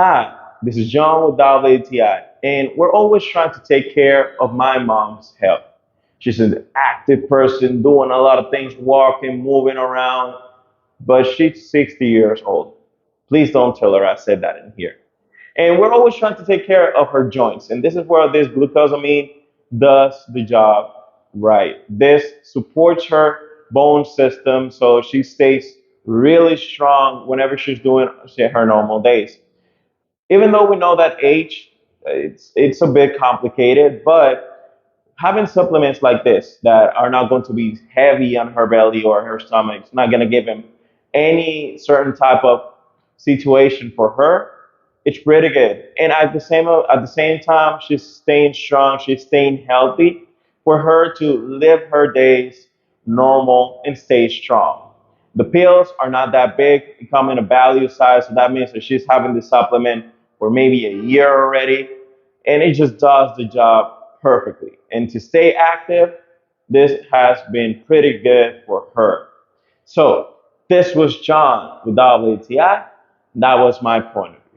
Hi, this is John with WTI, and we're always trying to take care of my mom's health. She's an active person, doing a lot of things, walking, moving around, but she's 60 years old. Please don't tell her I said that in here. And we're always trying to take care of her joints, and this is where this glucosamine does the job right. This supports her bone system so she stays really strong whenever she's doing her normal days. Even though we know that age, it's a bit complicated, but having supplements like this that are not going to be heavy on her belly or her stomach, it's not going to give him any certain type of situation for her. It's pretty good, and at the same time, she's staying strong, she's staying healthy for her to live her days normal and stay strong. The pills are not that big, they come in a value size, so that means that she's having the supplement for maybe a year already, and it just does the job perfectly. And to stay active, this has been pretty good for her. So, this was John with WTI. That was my point of view.